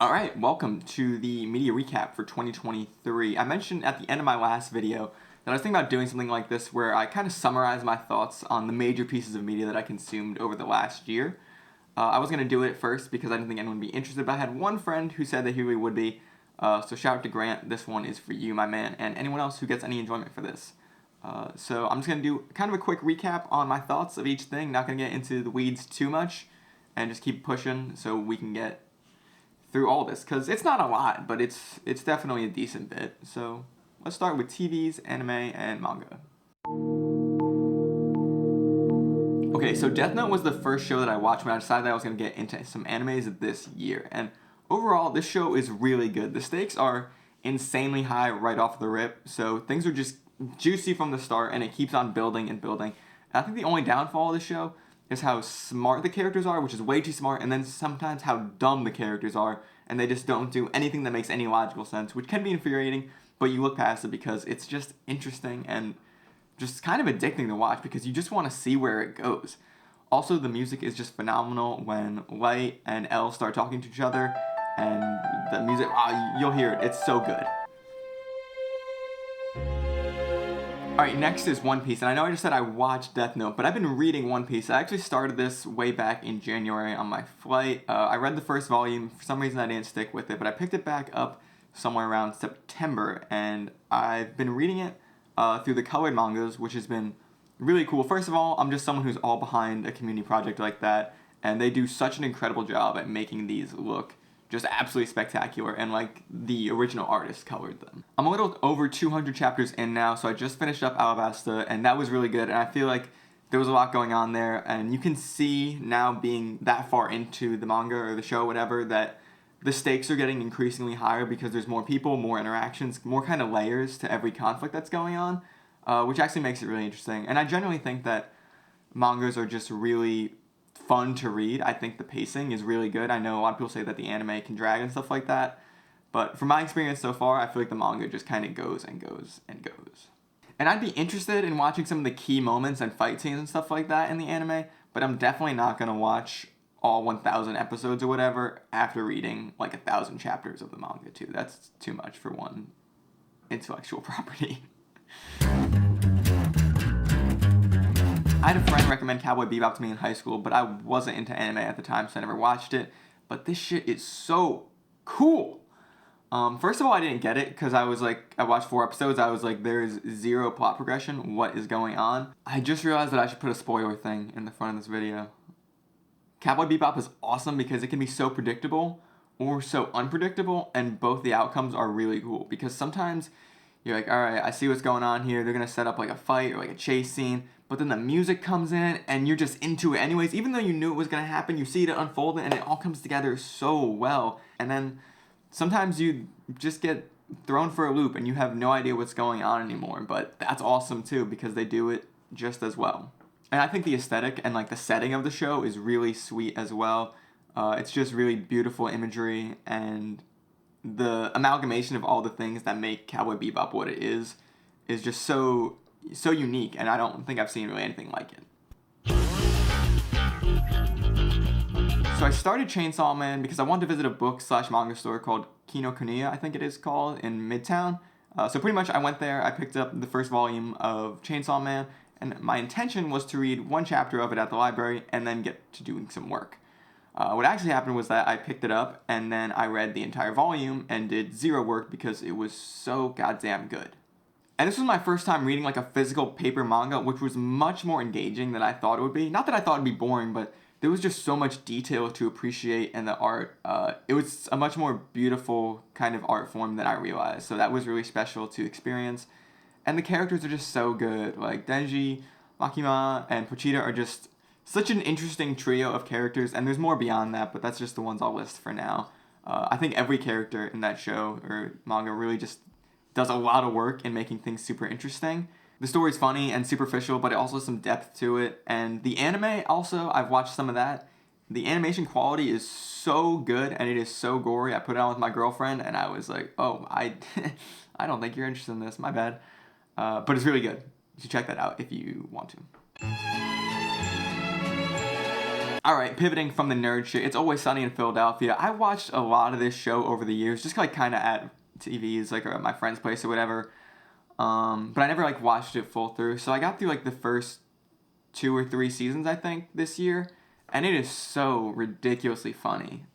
Alright, welcome to the media recap for 2023. I mentioned at the end of my last video that I was thinking about doing something like this where I kind of summarize my thoughts on the major pieces of media that I consumed over the last year. I was going to do it first because I didn't think anyone would be interested, but I had one friend who said that he really would be. So shout out to Grant, this one is for you, my man, and anyone else who gets any enjoyment for this. So I'm just going to do kind of a quick recap on my thoughts of each thing, not going to get into the weeds too much, and just keep pushing so we can get through all this, because it's not a lot, but it's definitely a decent bit. So let's start with TVs, anime, and manga. Okay, so Death Note was the first show that I watched when I decided that I was going to get into some animes this year, and overall, this show is really good. The stakes are insanely high right off the rip, so things are just juicy from the start, and it keeps on building and building. And I think the only downfall of the show is how smart the characters are, which is way too smart, and then sometimes how dumb the characters are, and they just don't do anything that makes any logical sense, which can be infuriating, but you look past it because it's just interesting and just kind of addicting to watch because you just want to see where it goes. Also, the music is just phenomenal when Light and L start talking to each other, and the music, you'll hear it, it's so good. Alright, next is One Piece, and I know I just said I watched Death Note, but I've been reading One Piece. I actually started this way back in January on my flight. I read the first volume. For some reason I didn't stick with it, but I picked it back up somewhere around September, and I've been reading it through the colored mangas, which has been really cool. First of all, I'm just someone who's all behind a community project like that, and they do such an incredible job at making these look just absolutely spectacular, and like the original artist colored them. I'm a little over 200 chapters in now, so I just finished up Alabasta, and that was really good, and I feel like there was a lot going on there, and you can see now being that far into the manga or the show, whatever, that the stakes are getting increasingly higher because there's more people, more interactions, more kind of layers to every conflict that's going on, which actually makes it really interesting. And I generally think that mangas are just really fun to read. I think the pacing is really good. I know a lot of people say that the anime can drag and stuff like that, but from my experience so far, I feel like the manga just kind of goes and goes and goes. And I'd be interested in watching some of the key moments and fight scenes and stuff like that in the anime, but I'm definitely not going to watch all 1,000 episodes or whatever after reading like 1,000 chapters of the manga too. That's too much for one intellectual property. I had a friend recommend Cowboy Bebop to me in high school, but I wasn't into anime at the time, so I never watched it. But this shit is so cool. First of all, I didn't get it because I watched 4 episodes. I was like, there's zero plot progression. What is going on? I just realized that I should put a spoiler thing in the front of this video. Cowboy Bebop is awesome because it can be so predictable or so unpredictable, and both the outcomes are really cool because sometimes you're like, alright, I see what's going on here. They're going to set up like a fight or like a chase scene, but then the music comes in and you're just into it anyways. Even though you knew it was going to happen, you see it unfold and it all comes together so well. And then sometimes you just get thrown for a loop and you have no idea what's going on anymore, but that's awesome too because they do it just as well. And I think the aesthetic and like the setting of the show is really sweet as well. It's just really beautiful imagery, and the amalgamation of all the things that make Cowboy Bebop what it is just so unique, and I don't think I've seen really anything like it. So I started Chainsaw Man because I wanted to visit a book/manga store called Kinokuniya, I think it is called, in Midtown. So pretty much I went there, I picked up the first volume of Chainsaw Man, and my intention was to read 1 chapter of it at the library and then get to doing some work. What actually happened was that I picked it up and then I read the entire volume and did 0 work because it was so goddamn good. And this was my first time reading like a physical paper manga, which was much more engaging than I thought it would be. Not that I thought it'd be boring, but there was just so much detail to appreciate, and the art, it was a much more beautiful kind of art form than I realized. So that was really special to experience. And the characters are just so good. Like Denji, Makima, and Pochita are just such an interesting trio of characters, and there's more beyond that, but that's just the ones I'll list for now. I think every character in that show or manga really just does a lot of work in making things super interesting. The story's funny and superficial, but it also has some depth to it. And the anime, also, I've watched some of that. The animation quality is so good, and it is so gory. I put it on with my girlfriend, and I was like, oh, I don't think you're interested in this, my bad. But it's really good. You should check that out if you want to. Alright, pivoting from the nerd shit, It's Always Sunny in Philadelphia. I watched a lot of this show over the years, just like kind of at TVs, like or at my friend's place or whatever. But I never like watched it full through. So I got through like the first 2 or 3 seasons, I think, this year, and it is so ridiculously funny.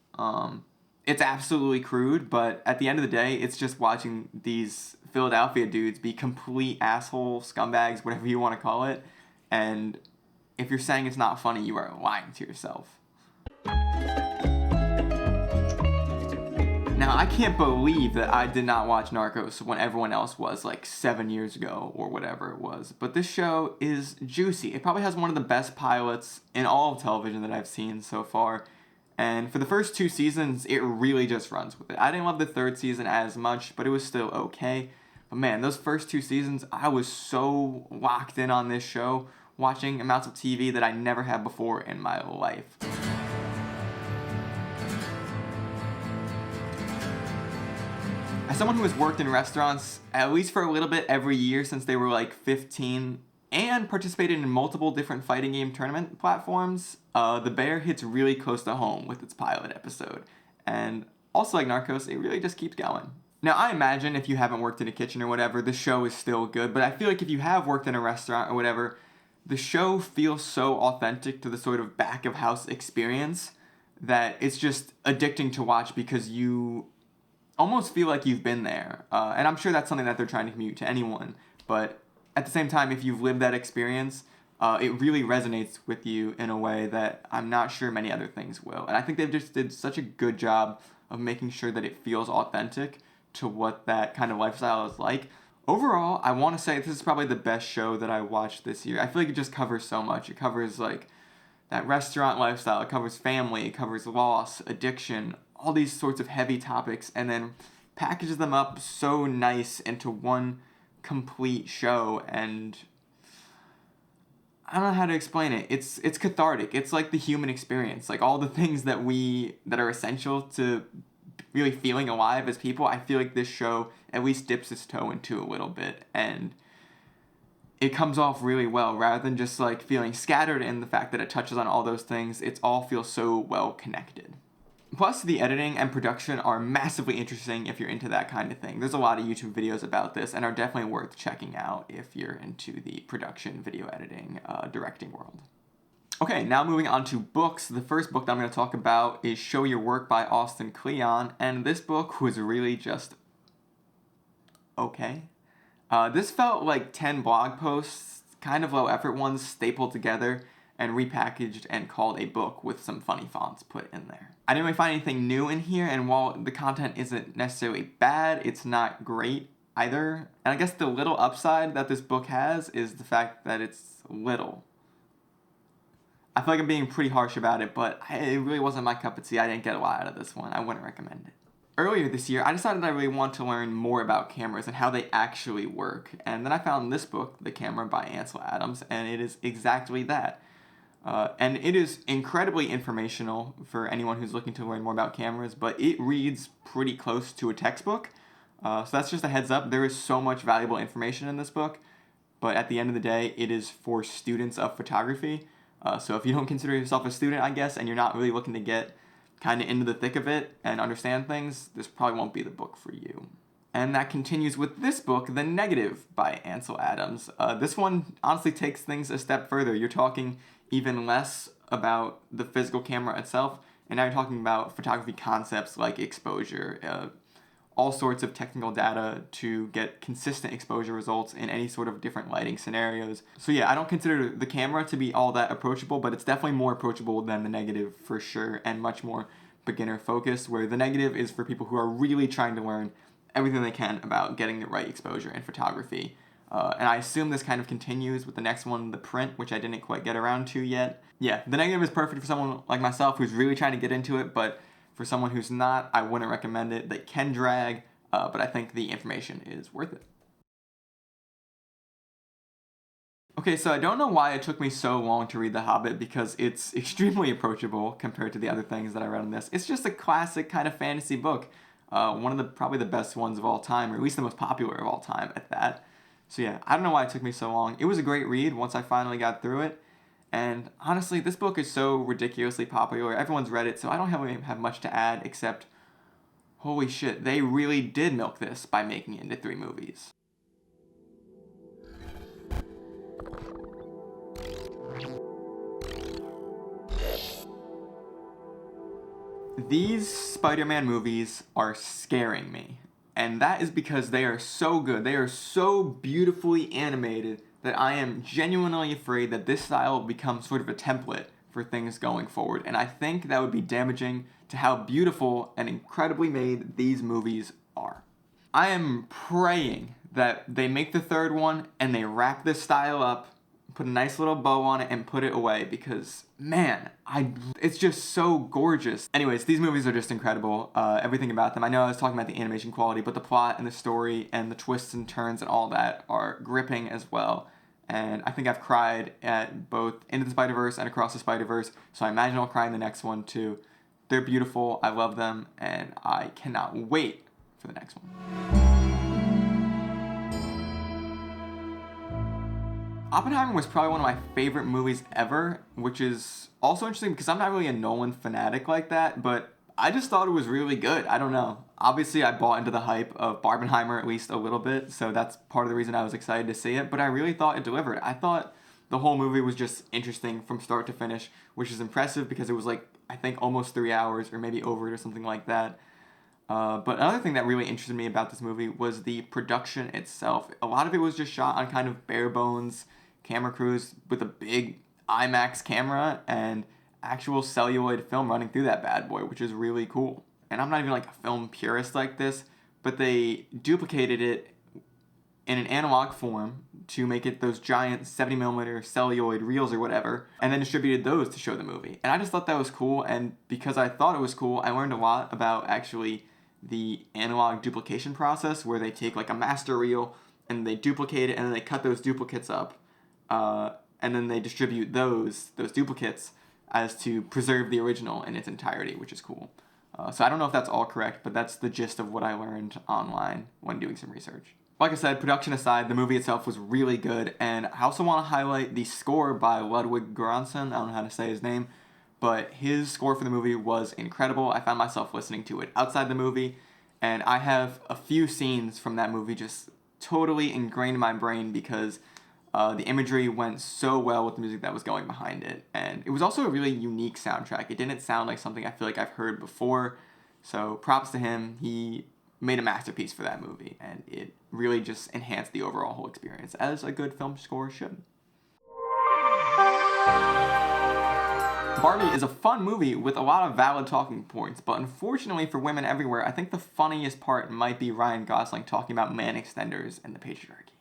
It's absolutely crude, but at the end of the day, it's just watching these Philadelphia dudes be complete asshole scumbags, whatever you want to call it. And if you're saying it's not funny, you are lying to yourself. Now, I can't believe that I did not watch Narcos when everyone else was, like 7 years ago or whatever it was. But this show is juicy. It probably has one of the best pilots in all of television that I've seen so far. And for the first 2 seasons, it really just runs with it. I didn't love the third season as much, but it was still okay. But man, those first 2 seasons, I was so locked in on this show, watching amounts of TV that I never had before in my life. As someone who has worked in restaurants, at least for a little bit every year since they were like 15, and participated in multiple different fighting game tournament platforms, The Bear hits really close to home with its pilot episode. And also like Narcos, it really just keeps going. Now, I imagine if you haven't worked in a kitchen or whatever, the show is still good, but I feel like if you have worked in a restaurant or whatever, the show feels so authentic to the sort of back of house experience that it's just addicting to watch because you almost feel like you've been there. And I'm sure that's something that they're trying to communicate to anyone. But at the same time, if you've lived that experience, it really resonates with you in a way that I'm not sure many other things will. And I think they've just did such a good job of making sure that it feels authentic to what that kind of lifestyle is like. Overall, I want to say this is probably the best show that I watched this year. I feel like it just covers so much. It covers like that restaurant lifestyle. It covers family. It covers loss, addiction, all these sorts of heavy topics, and then packages them up so nice into one complete show. And I don't know how to explain it. It's cathartic. It's like the human experience. Like all the things that are essential to really feeling alive as people, I feel like this show at least dips its toe into a little bit, and it comes off really well rather than just like feeling scattered in the fact that it touches on all those things. It all feels so well connected. Plus, the editing and production are massively interesting if you're into that kind of thing. There's a lot of YouTube videos about this and are definitely worth checking out if you're into the production, video editing, directing world. Okay, now moving on to books. The first book that I'm going to talk about is Show Your Work by Austin Kleon, and this book was really just okay. This felt like 10 blog posts, kind of low effort ones, stapled together and repackaged and called a book with some funny fonts put in there. I didn't really find anything new in here, and while the content isn't necessarily bad, it's not great either. And I guess the little upside that this book has is the fact that it's little. I feel like I'm being pretty harsh about it, but it really wasn't my cup of tea. I didn't get a lot out of this one. I wouldn't recommend it. Earlier this year, I decided I really want to learn more about cameras and how they actually work. And then I found this book, The Camera by Ansel Adams, and it is exactly that. And it is incredibly informational for anyone who's looking to learn more about cameras, but it reads pretty close to a textbook. So that's just a heads up. There is so much valuable information in this book, but at the end of the day, it is for students of photography. So if you don't consider yourself a student, I guess, and you're not really looking to get kind of into the thick of it and understand things, this probably won't be the book for you. And that continues with this book, The Negative by Ansel Adams. This one honestly takes things a step further. You're talking even less about the physical camera itself, and now you're talking about photography concepts like exposure, all sorts of technical data to get consistent exposure results in any sort of different lighting scenarios. So yeah, I don't consider the camera to be all that approachable, but it's definitely more approachable than the Negative for sure, and much more beginner focused, where the Negative is for people who are really trying to learn everything they can about getting the right exposure in photography. And I assume this kind of continues with the next one, The Print, which I didn't quite get around to yet. Yeah, the Negative is perfect for someone like myself who's really trying to get into it, but for someone who's not, I wouldn't recommend it. They can drag, but I think the information is worth it. Okay, so I don't know why it took me so long to read The Hobbit, because it's extremely approachable compared to the other things that I read in this. It's just a classic kind of fantasy book. One of probably the best ones of all time, or at least the most popular of all time at that. So yeah, I don't know why it took me so long. It was a great read once I finally got through it. And honestly, this book is so ridiculously popular. Everyone's read it, so I don't really have much to add except, holy shit, they really did milk this by making it into 3 movies. These Spider-Man movies are scaring me. And that is because they are so good. They are so beautifully animated that I am genuinely afraid that this style will become sort of a template for things going forward. And I think that would be damaging to how beautiful and incredibly made these movies are. I am praying that they make the 3rd one and they wrap this style up, put a nice little bow on it, and put it away because, man, it's just so gorgeous. Anyways, these movies are just incredible. Everything about them. I know I was talking about the animation quality, but the plot and the story and the twists and turns and all that are gripping as well. And I think I've cried at both Into the Spider-Verse and Across the Spider-Verse, so I imagine I'll cry in the next one too. They're beautiful, I love them, and I cannot wait for the next one. Oppenheimer was probably one of my favorite movies ever, which is also interesting because I'm not really a Nolan fanatic like that, but I just thought it was really good. I don't know. Obviously, I bought into the hype of Barbenheimer at least a little bit, so that's part of the reason I was excited to see it, but I really thought it delivered. I thought the whole movie was just interesting from start to finish, which is impressive because it was like, I think almost 3 hours or maybe over it or something like that. But another thing that really interested me about this movie was the production itself. A lot of it was just shot on kind of bare bones camera crews with a big IMAX camera and actual celluloid film running through that bad boy, which is really cool. And I'm not even like a film purist like this, but they duplicated it in an analog form to make it those giant 70mm celluloid reels or whatever, and then distributed those to show the movie. And I just thought that was cool, and because I thought it was cool, I learned a lot about actually the analog duplication process where they take like a master reel and they duplicate it and then they cut those duplicates up, and then they distribute those duplicates as to preserve the original in its entirety, which is cool. So I don't know if that's all correct, but that's the gist of what I learned online when doing some research. Like I said, production aside, the movie itself was really good, and I also want to highlight the score by Ludwig Göransson. I don't know how to say his name, but his score for the movie was incredible. I found myself listening to it outside the movie, and I have a few scenes from that movie just totally ingrained in my brain because the imagery went so well with the music that was going behind it. And it was also a really unique soundtrack. It didn't sound like something I feel like I've heard before, so props to him. He made a masterpiece for that movie, and it really just enhanced the overall whole experience, as a good film score should. Barbie is a fun movie with a lot of valid talking points, but unfortunately for women everywhere, I think the funniest part might be Ryan Gosling talking about man extenders and the patriarchy.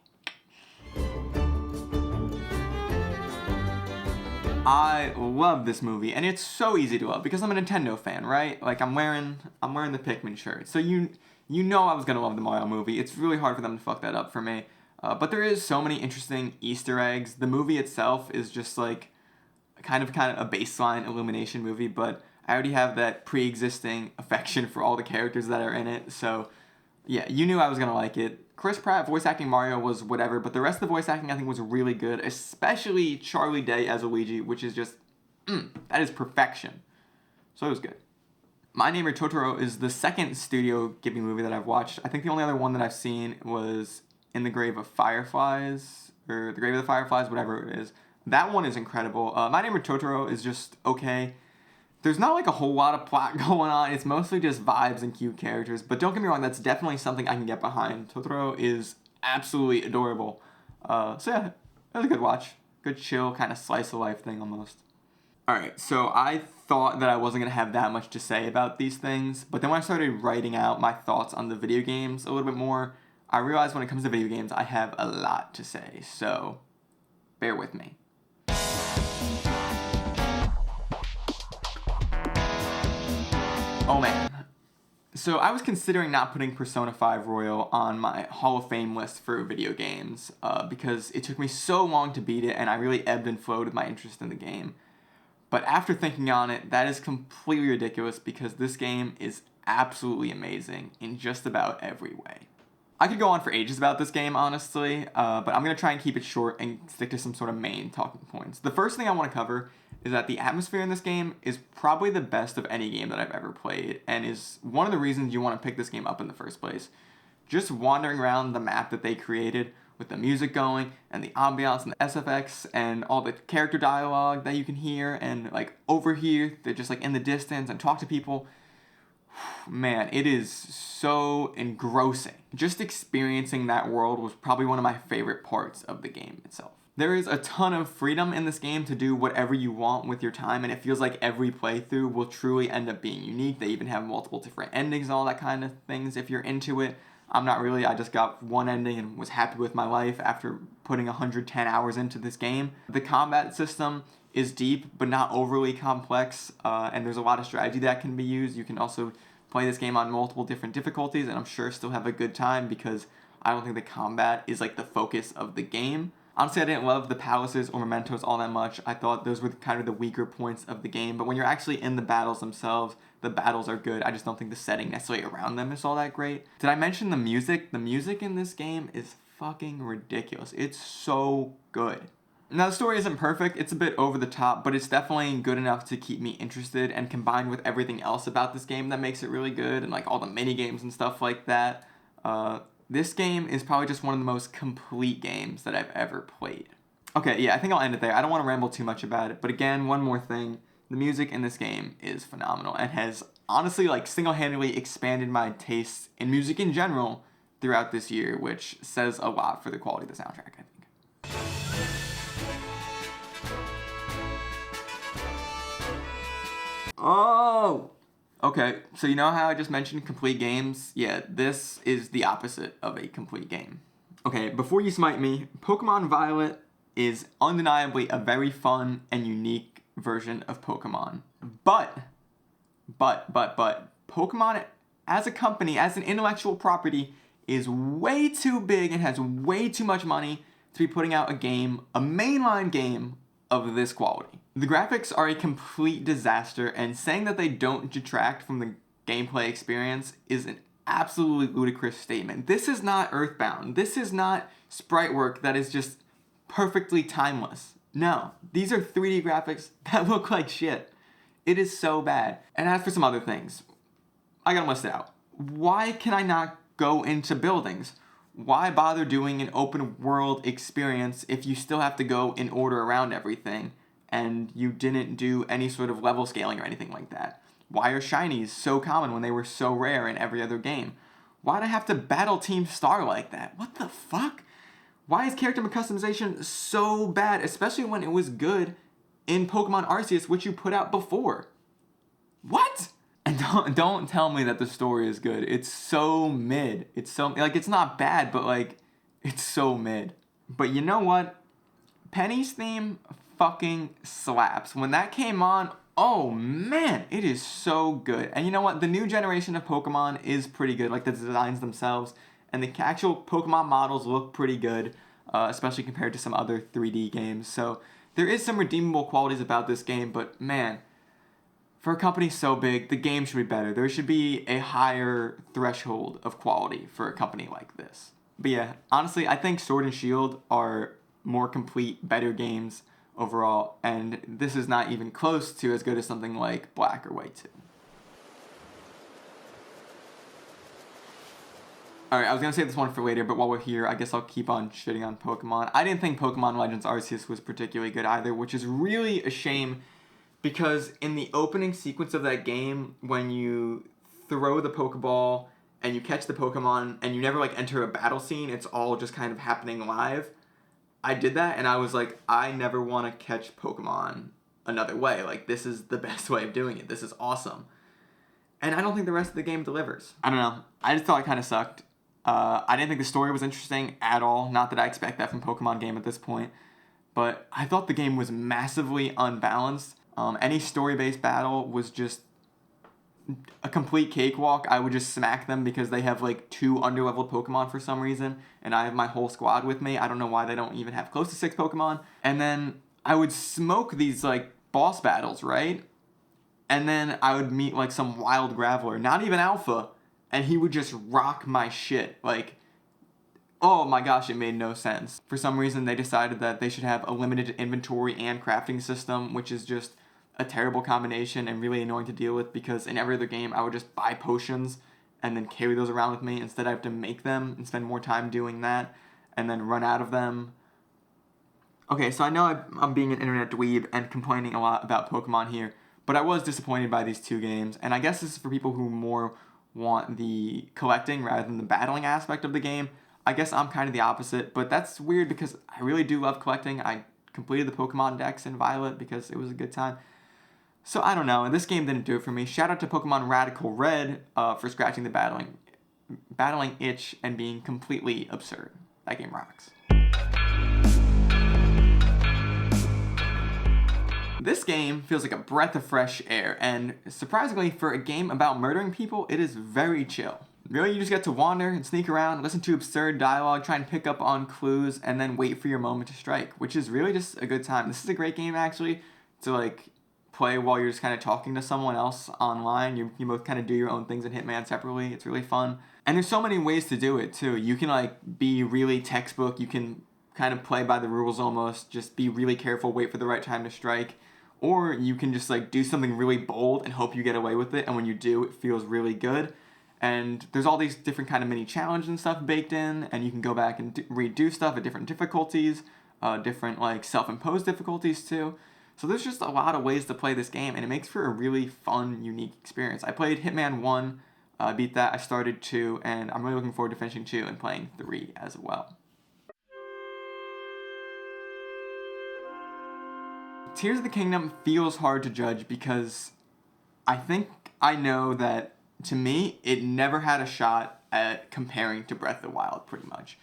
I love this movie, and it's so easy to love because I'm a Nintendo fan, right? Like I'm wearing the Pikmin shirt, so you know I was gonna love the Mario movie. It's really hard for them to fuck that up for me. But there is so many interesting Easter eggs. The movie itself is just like kind of a baseline Illumination movie, but I already have that pre-existing affection for all the characters that are in it. So yeah, you knew I was gonna like it. Chris Pratt voice acting Mario was whatever, but the rest of the voice acting I think was really good, especially Charlie Day as Luigi, which is just, that is perfection. So it was good. My Neighbor Totoro is the second Studio Ghibli movie that I've watched. I think the only other one that I've seen was In the Grave of Fireflies, or The Grave of the Fireflies, whatever it is. That one is incredible. My Neighbor Totoro is just okay. There's not like a whole lot of plot going on. It's mostly just vibes and cute characters. But don't get me wrong, that's definitely something I can get behind. Totoro is absolutely adorable. So yeah, it was a good watch. Good chill, kind of slice of life thing almost. Alright, so I thought that I wasn't going to have that much to say about these things. But then when I started writing out my thoughts on the video games a little bit more, I realized when it comes to video games, I have a lot to say. So bear with me. Oh man. So I was considering not putting Persona 5 Royal on my Hall of Fame list for video games because it took me so long to beat it and I really ebbed and flowed with my interest in the game. But after thinking on it, that is completely ridiculous because this game is absolutely amazing in just about every way. I could go on for ages about this game, honestly, but I'm going to try and keep it short and stick to some sort of main talking points. The first thing I want to cover is that the atmosphere in this game is probably the best of any game that I've ever played, and is one of the reasons you want to pick this game up in the first place. Just wandering around the map that they created with the music going and the ambiance and the SFX and all the character dialogue that you can hear and like overhear, they're just like in the distance and talk to people. Man, it is so engrossing. Just experiencing that world was probably one of my favorite parts of the game itself. There is a ton of freedom in this game to do whatever you want with your time, and it feels like every playthrough will truly end up being unique. They even have multiple different endings and all that kind of things if you're into it. I'm not really. I just got one ending and was happy with my life after putting 110 hours into this game. The combat system is deep but not overly complex, and there's a lot of strategy that can be used. You can also play this game on multiple different difficulties and I'm sure still have a good time because I don't think the combat is like the focus of the game. Honestly, I didn't love the palaces or mementos all that much. I thought those were kind of the weaker points of the game, but when you're actually in the battles themselves, the battles are good. I just don't think the setting necessarily around them is all that great. Did I mention the music? The music in this game is fucking ridiculous. It's so good. Now, the story isn't perfect, it's a bit over the top, but it's definitely good enough to keep me interested, and combined with everything else about this game that makes it really good, and like all the mini games and stuff like that, this game is probably just one of the most complete games that I've ever played. Okay, yeah, I think I'll end it there. I don't want to ramble too much about it, but again, one more thing. The music in this game is phenomenal and has honestly like single-handedly expanded my tastes in music in general throughout this year, which says a lot for the quality of the soundtrack, I think. Oh! Okay, so you know how I just mentioned complete games? Yeah, this is the opposite of a complete game. Okay, before you smite me, Pokemon Violet is undeniably a very fun and unique version of Pokemon. But, Pokemon as a company, as an intellectual property, is way too big and has way too much money to be putting out a game, a mainline game, of this quality. The graphics are a complete disaster, and saying that they don't detract from the gameplay experience is an absolutely ludicrous statement. This is not Earthbound. This is not sprite work that is just perfectly timeless. No, these are 3D graphics that look like shit. It is so bad. And as for some other things, I gotta list it out. Why can I not go into buildings? Why bother doing an open world experience if you still have to go in order around everything and you didn't do any sort of level scaling or anything like that? Why are shinies so common when they were so rare in every other game? Why'd I have to battle Team Star like that? What the fuck? Why is character customization so bad, especially when it was good in Pokemon Arceus, which you put out before? What? And don't tell me that the story is good. It's so mid. It's so, like, it's not bad, but, like, it's so mid. But you know what? Penny's theme fucking slaps. When that came on, oh, man, it is so good. And you know what? The new generation of Pokemon is pretty good, like the designs themselves. And the actual Pokemon models look pretty good, especially compared to some other 3D games. So there is some redeemable qualities about this game, but, man, for a company so big, the game should be better. There should be a higher threshold of quality for a company like this. But yeah, honestly, I think Sword and Shield are more complete, better games overall, and this is not even close to as good as something like Black or White 2. Alright, I was going to save this one for later, but while we're here, I guess I'll keep on shitting on Pokemon. I didn't think Pokemon Legends Arceus was particularly good either, which is really a shame. Because in the opening sequence of that game, when you throw the Pokeball and you catch the Pokemon and you never like enter a battle scene, it's all just kind of happening live. I did that and I was like, I never want to catch Pokemon another way. Like, this is the best way of doing it. This is awesome. And I don't think the rest of the game delivers. I don't know. I just thought it kind of sucked. I didn't think the story was interesting at all. Not that I expect that from Pokemon game at this point. But I thought the game was massively unbalanced. Any story-based battle was just a complete cakewalk. I would just smack them because they have like 2 underleveled Pokemon for some reason, and I have my whole squad with me. I don't know why they don't even have close to 6 Pokemon. And then I would smoke these like boss battles, right? And then I would meet like some wild Graveler, not even Alpha, and he would just rock my shit. Like, Oh my gosh, it made no sense. For some reason, they decided that they should have a limited inventory and crafting system, which is just a terrible combination and really annoying to deal with, because in every other game, I would just buy potions and then carry those around with me. Instead, I have to make them and spend more time doing that and then run out of them. Okay, so I know I'm being an internet dweeb and complaining a lot about Pokemon here, but I was disappointed by these two games, and I guess this is for people who more want the collecting rather than the battling aspect of the game. I guess I'm kind of the opposite, but that's weird because I really do love collecting. I completed the Pokemon Dex in Violet because it was a good time. So I don't know, and this game didn't do it for me. Shout out to Pokemon Radical Red for scratching the battling itch and being completely absurd. That game rocks. This game feels like a breath of fresh air, and surprisingly, for a game about murdering people, it is very chill. Really, you just get to wander and sneak around, listen to absurd dialogue, try and pick up on clues, and then wait for your moment to strike, which is really just a good time. This is a great game, actually, to, like, play while you're just kind of talking to someone else online. You both kind of do your own things in Hitman separately. It's really fun. And there's so many ways to do it, too. You can, like, be really textbook. You can kind of play by the rules almost. Just be really careful, wait for the right time to strike. Or you can just like do something really bold and hope you get away with it, and when you do, it feels really good. And there's all these different kind of mini challenges and stuff baked in, and you can go back and redo stuff at different difficulties, different like self-imposed difficulties too. So there's just a lot of ways to play this game, and it makes for a really fun, unique experience. I played Hitman 1, beat that, I started 2, and I'm really looking forward to finishing 2 and playing 3 as well. Tears of the Kingdom feels hard to judge because I think I know that, to me, it never had a shot at comparing to Breath of the Wild, pretty much.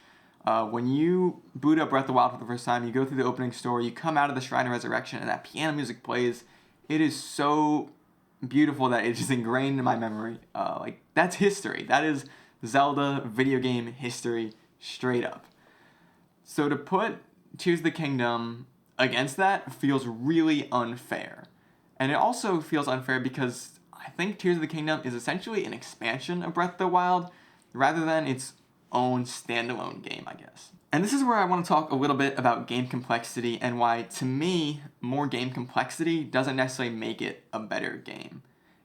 When you boot up Breath of the Wild for the first time, you go through the opening story, you come out of the Shrine of Resurrection, and that piano music plays. It is so beautiful that it's just ingrained in my memory. That's history. That is Zelda video game history, straight up. So to put Tears of the Kingdom against that feels really unfair. And it also feels unfair because I think Tears of the Kingdom is essentially an expansion of Breath of the Wild rather than its own standalone game, I guess. And this is where I want to talk a little bit about game complexity and why, to me, more game complexity doesn't necessarily make it a better game.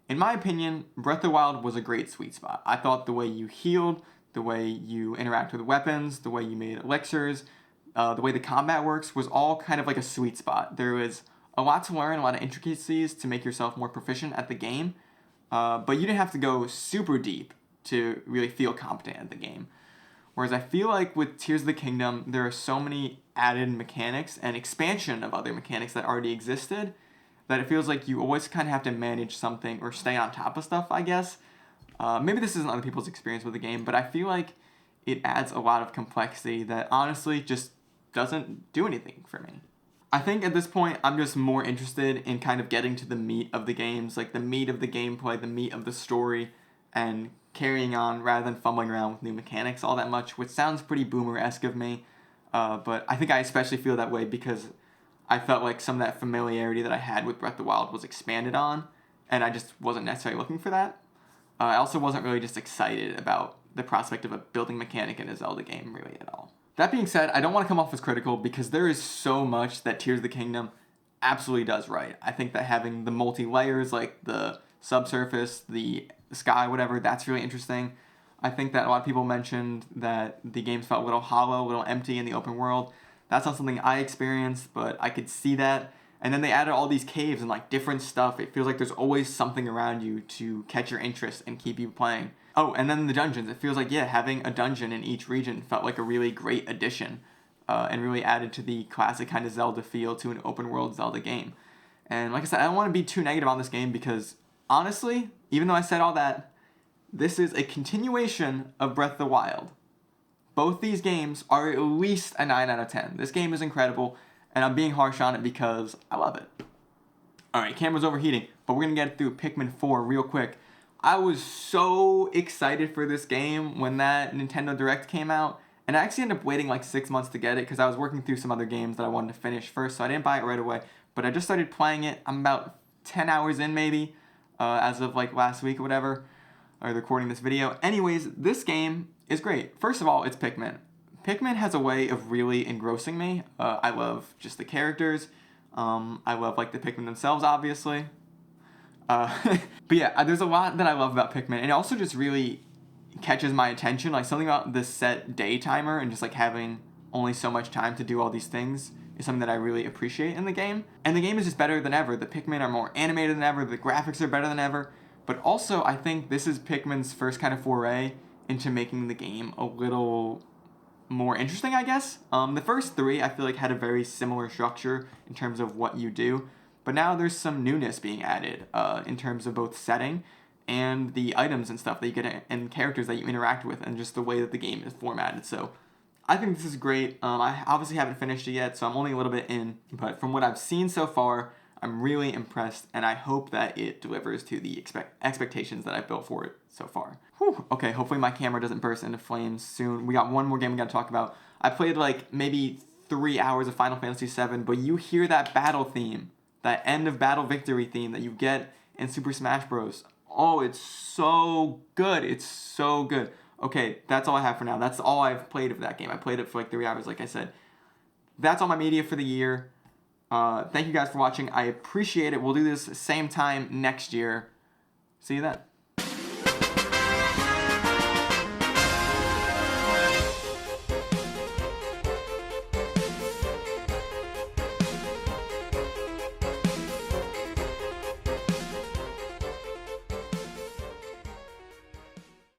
In my opinion, Breath of the Wild was a great sweet spot. I thought the way you healed, the way you interact with weapons, the way you made elixirs, the way the combat works was all kind of like a sweet spot. There was a lot to learn, a lot of intricacies to make yourself more proficient at the game, but you didn't have to go super deep to really feel competent at the game. Whereas I feel like with Tears of the Kingdom, there are so many added mechanics and expansion of other mechanics that already existed that it feels like you always kind of have to manage something or stay on top of stuff, I guess. Maybe this isn't other people's experience with the game, but I feel like it adds a lot of complexity that honestly just doesn't do anything for me. I think at this point, I'm just more interested in kind of getting to the meat of the games, like the meat of the gameplay, the meat of the story, and carrying on rather than fumbling around with new mechanics all that much, which sounds pretty boomer-esque of me, but I think I especially feel that way because I felt like some of that familiarity that I had with Breath of the Wild was expanded on, and I just wasn't necessarily looking for that. I also wasn't really just excited about the prospect of a building mechanic in a Zelda game really at all. That being said, I don't want to come off as critical because there is so much that Tears of the Kingdom absolutely does right. I think that having the multi-layers, like the subsurface, the sky, whatever, that's really interesting. I think that a lot of people mentioned that the games felt a little hollow, a little empty in the open world. That's not something I experienced, but I could see that. And then they added all these caves and like different stuff. It feels like there's always something around you to catch your interest and keep you playing. Oh, and then the dungeons. It feels like, yeah, having a dungeon in each region felt like a really great addition and really added to the classic kind of Zelda feel to an open world Zelda game. And like I said, I don't want to be too negative on this game because honestly, even though I said all that, this is a continuation of Breath of the Wild. Both these games are at least a 9 out of 10. This game is incredible, and I'm being harsh on it because I love it. Alright, camera's overheating, but we're going to get through Pikmin 4 real quick. I was so excited for this game when that Nintendo Direct came out, and I actually ended up waiting like 6 months to get it because I was working through some other games that I wanted to finish first, so I didn't buy it right away. But I just started playing it. I'm about 10 hours in maybe, as of like last week or whatever, or recording this video. Anyways, this game is great. First of all, it's Pikmin. Pikmin has a way of really engrossing me. I love just the characters. I love like the Pikmin themselves, obviously. But yeah, there's a lot that I love about Pikmin, and it also just really catches my attention. Like something about the set day timer and just like having only so much time to do all these things is something that I really appreciate in the game. And the game is just better than ever. The Pikmin are more animated than ever. The graphics are better than ever. But also, I think this is Pikmin's first kind of foray into making the game a little more interesting, I guess. The first three, I feel like, had a very similar structure in terms of what you do. But now there's some newness being added in terms of both setting and the items and stuff that you get and characters that you interact with and just the way that the game is formatted. So I think this is great. I obviously haven't finished it yet, so I'm only a little bit in. But from what I've seen so far, I'm really impressed, and I hope that it delivers to the expectations that I built for it so far. Whew. Okay, hopefully my camera doesn't burst into flames soon. We got one more game we got to talk about. I played like maybe 3 hours of Final Fantasy VII, but you hear that battle theme, that end of battle victory theme that you get in Super Smash Bros. Oh, it's so good. It's so good. Okay, that's all I have for now. That's all I've played of that game. I played it for like 3 hours, like I said. That's all my media for the year. Thank you guys for watching. I appreciate it. We'll do this same time next year. See you then.